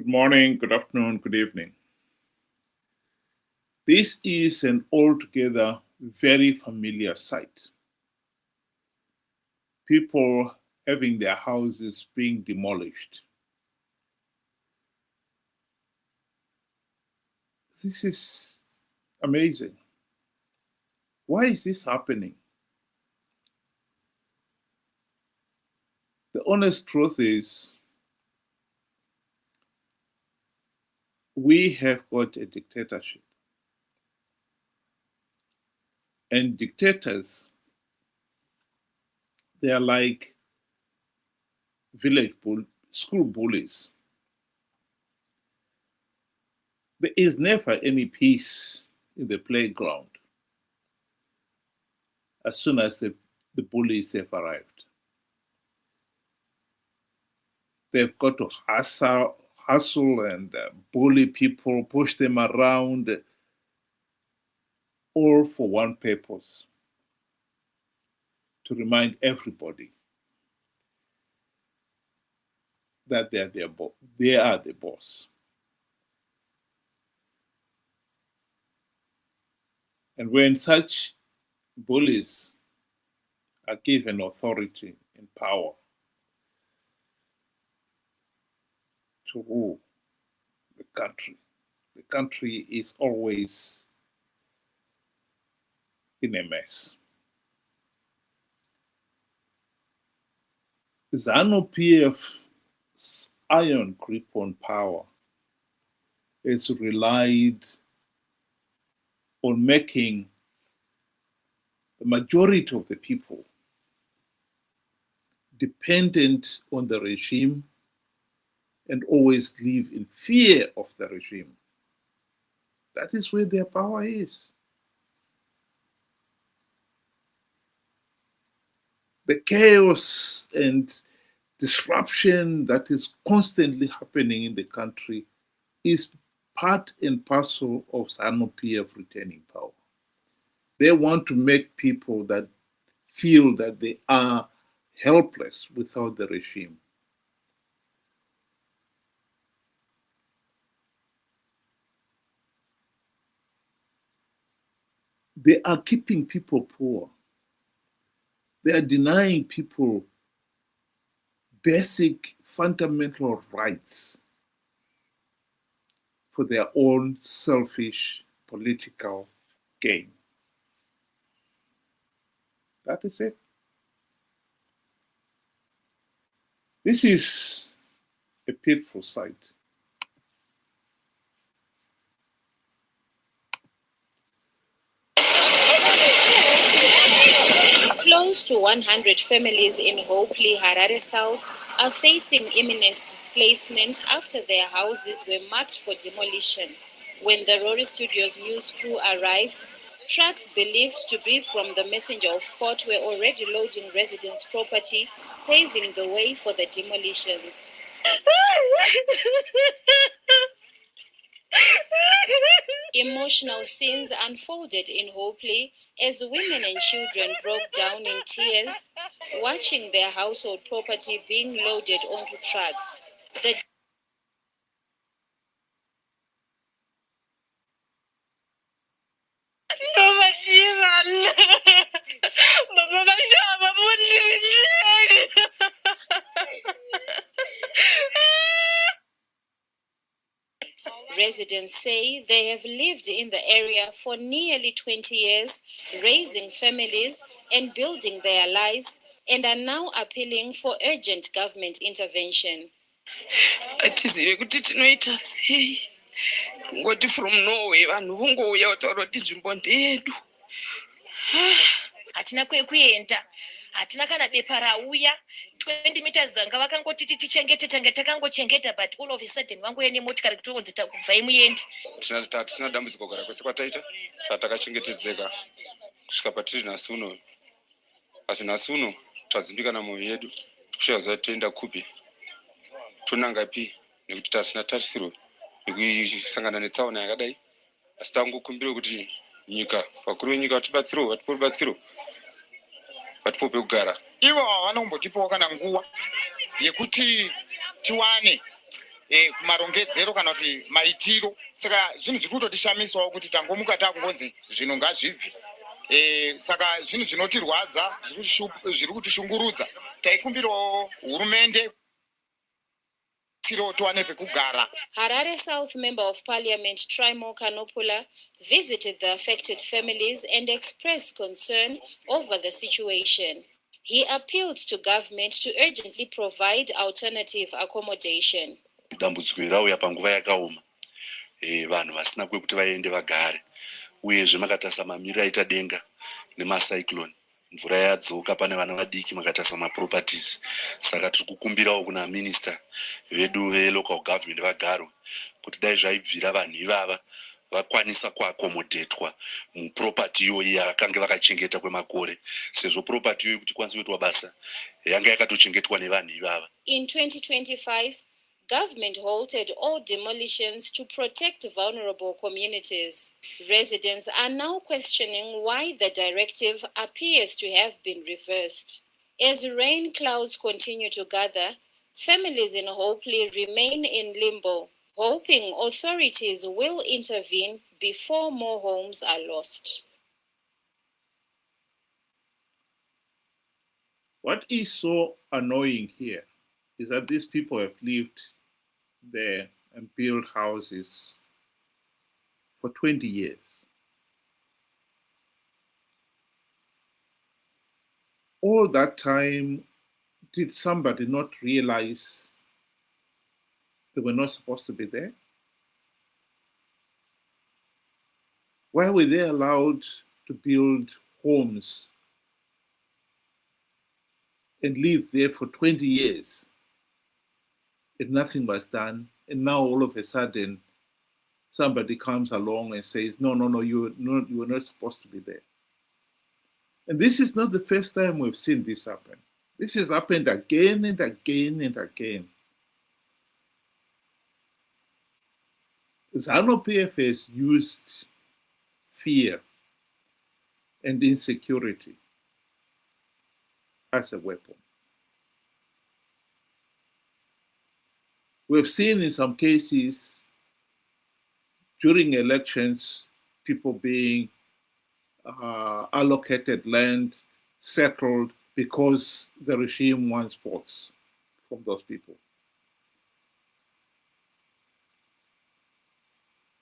morning, good afternoon, good evening. This is an altogether very familiar sight. People having their houses being demolished. This is amazing. Why is this happening? The honest truth is, we have got a dictatorship. And dictators, they are like school bullies. There is never any peace in the playground as soon as the bullies have arrived. They've got to hustle and bully people, push them around, all for one purpose: to remind everybody that they are the boss. And when such bullies are given authority and power to rule the country is always in a mess. Zanu PF's iron grip on power has relied on making the majority of the people dependent on the regime and always live in fear of the regime. That is where their power is. The chaos and disruption that is constantly happening in the country is part and parcel of Zanu PF retaining power. They want to make people that feel that they are helpless without the regime. They are keeping people poor. They are denying people basic fundamental rights for their own selfish political gain. That is it. This is a pitiful sight. Close to 100 families in Hopely, Harare South, are facing imminent displacement after their houses were marked for demolition. When the Rory Studios news crew arrived, trucks believed to be from the Messenger of Court were already loading residents' property, paving the way for the demolitions. Emotional scenes unfolded in Hopely as women and children broke down in tears, watching their household property being loaded onto trucks. Residents say they have lived in the area for nearly 20 years, raising families and building their lives, and are now appealing for urgent government intervention. Ngoti from Norway vanhu vongouya kutaura kuti nzvimbo ndedu. Hatina kwekuenda, hatina kana bepa rauya. 20 meters dzanga vakangoti tichengete tanga takangochengeta, but all of a sudden vangouya nemotikari kutonzi kubvai muendi. Hatina dambudziko kugara kwese kwataita, takachengetedzeka kusvika patiri nhasi uno. Asi nhasi uno tadzimbika namwoyo yedu, tikushaziva kuti toenda kupi, tonangapi, nekuti hatina tarisiro nekusangana netsaona yakadai. Asi tangokumbira kuti nyika, vakuru venyika vatibatsirewo, vatipe rubatsiro, vatipe pekugara. Ivo havana kumbotipawo kana nguva yekuti tiwane kumarongedzero kana kuti maitiro. Saka zvinhu zviri kutotishamisawo kuti tangomuka takungonzi zvinhu ngazvibve. Saka zvinhu zvinotirwadza, zviri kutishungurudza. Taikumbirawo hurumende Harare South Member of Parliament Trimo Kanopula visited the affected families and expressed concern over the situation. He appealed to government to urgently provide alternative accommodation. Dambudziko irauya panguva yakaoma. Vanhu vasina kwekuti vaende vagare. Uyezve makatasa mamiriro aita denga nemacyclone. Mvura yadzoka pane vana vadiki makatasa maproperties. Saka tiri kukumbirawo kuna minister vedu velocal government vagaro kuti dai zvaibvira vanhu ivava vakwanisa kuakomodetwa muproperty iyoyi yakanga vakachengeta kwemakore, sezvo property iyoyi kuti ikwanise kuitwa basa yanga yakatochengetwa nevanhu ivava. In 2025, government halted all demolitions to protect vulnerable communities. Residents are now questioning why the directive appears to have been reversed. As rain clouds continue to gather, families in Hopely remain in limbo, hoping authorities will intervene before more homes are lost. What is so annoying here is that these people have lived there and built houses for 20 years. All that time, did somebody not realize they were not supposed to be there? Why were they allowed to build homes and live there for 20 years? And nothing was done. And now all of a sudden, somebody comes along and says, no, you were not supposed to be there. And this is not the first time we've seen this happen. This has happened again and again and again. Zanu PF has used fear and insecurity as a weapon. We've seen in some cases during elections, people being allocated land, settled because the regime wants votes from those people.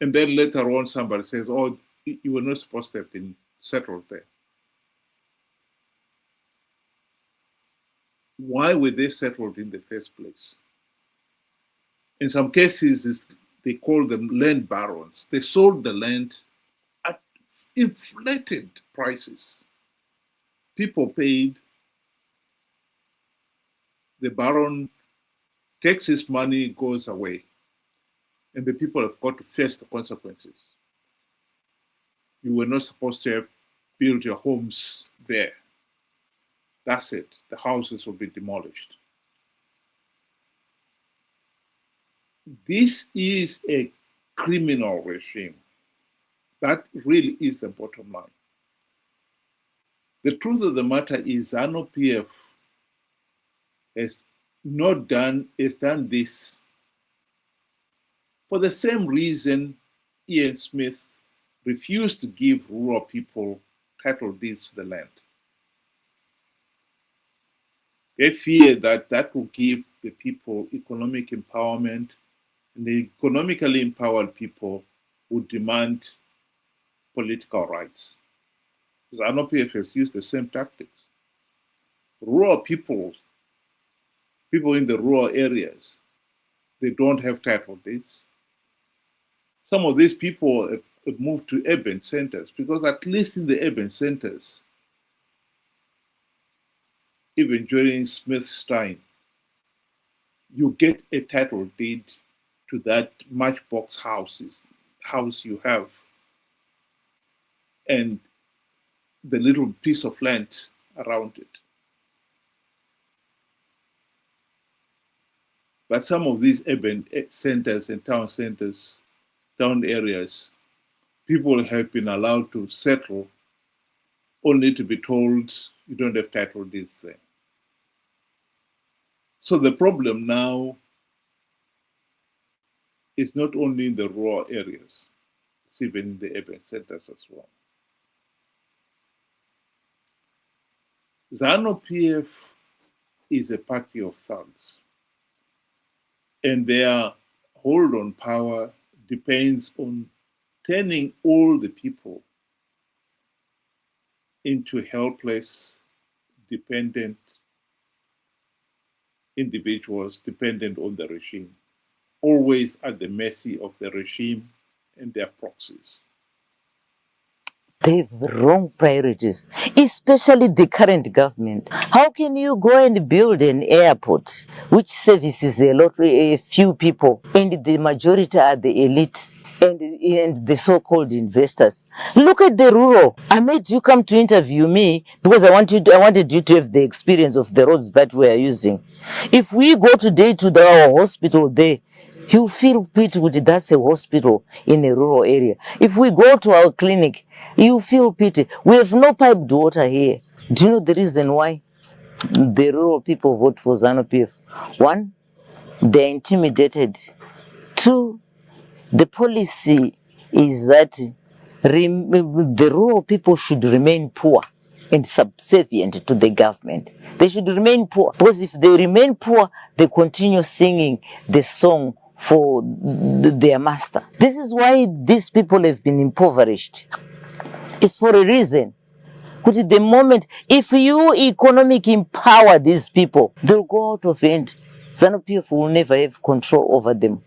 And then later on, somebody says, oh, you were not supposed to have been settled there. Why were they settled in the first place? In some cases, they call them land barons. They sold the land at inflated prices. People paid. The baron takes his money, goes away, and the people have got to face the consequences. You were not supposed to have built your homes there. That's it. The houses will be demolished. This is a criminal regime. That really is the bottom line. The truth of the matter is Zanu PF has done this for the same reason Ian Smith refused to give rural people title deeds to the land. They fear that that will give the people economic empowerment, and the economically empowered people would demand political rights. Zanu PF has used the same tactics. Rural people in the rural areas, they don't have title deeds. Some of these people have moved to urban centers because at least in the urban centers, even during Smith's time, you get a title deed to that matchbox house you have, and the little piece of land around it. But some of these urban centers and town centers, town areas, people have been allowed to settle only to be told you don't have title deeds there. So the problem now is not only in the rural areas, it's even in the urban centers as well. Zanu PF is a party of thugs, and their hold on power depends on turning all the people into helpless, dependent individuals dependent on the regime, always at the mercy of the regime and their proxies. They have wrong priorities, especially the current government. How can you go and build an airport which services a few people, and the majority are the elite and the so-called investors? Look at the rural. I made you come to interview me because I wanted you to have the experience of the roads that we are using. If we go today to our hospital there, you feel pity with that's a hospital in a rural area. If we go to our clinic, you feel pity. We have no piped water here. Do you know the reason why the rural people vote for Zanu PF? One, they're intimidated. Two, the policy is that the rural people should remain poor and subservient to the government. They should remain poor, because if they remain poor, they continue singing the song for their master. This is why these people have been impoverished. It's for a reason. Because at the moment, if you economic empower these people, they'll go out of hand. Zanu PF will never have control over them.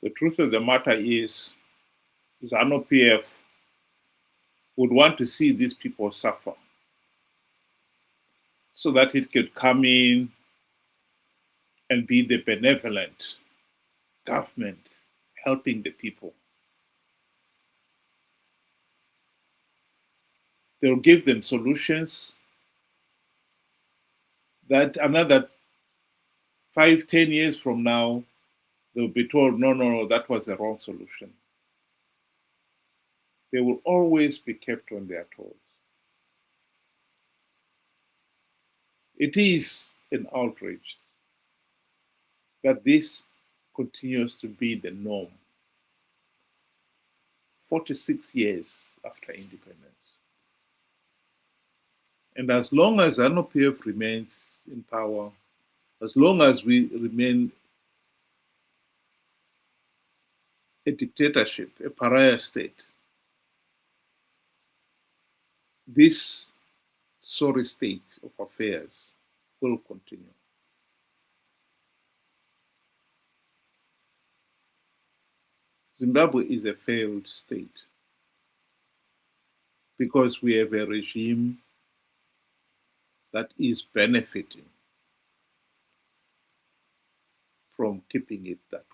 The truth of the matter is, Zanu PF would want to see these people suffer so that it could come in and be the benevolent government helping the people. They'll give them solutions that another 5-10 years from now, they'll be told, no, that was the wrong solution. They will always be kept on their toes. It is an outrage that this continues to be the norm 46 years after independence. And as long as Zanu PF remains in power, as long as we remain a dictatorship, a pariah state, this sorry state of affairs will continue. Zimbabwe is a failed state because we have a regime that is benefiting from keeping it that way.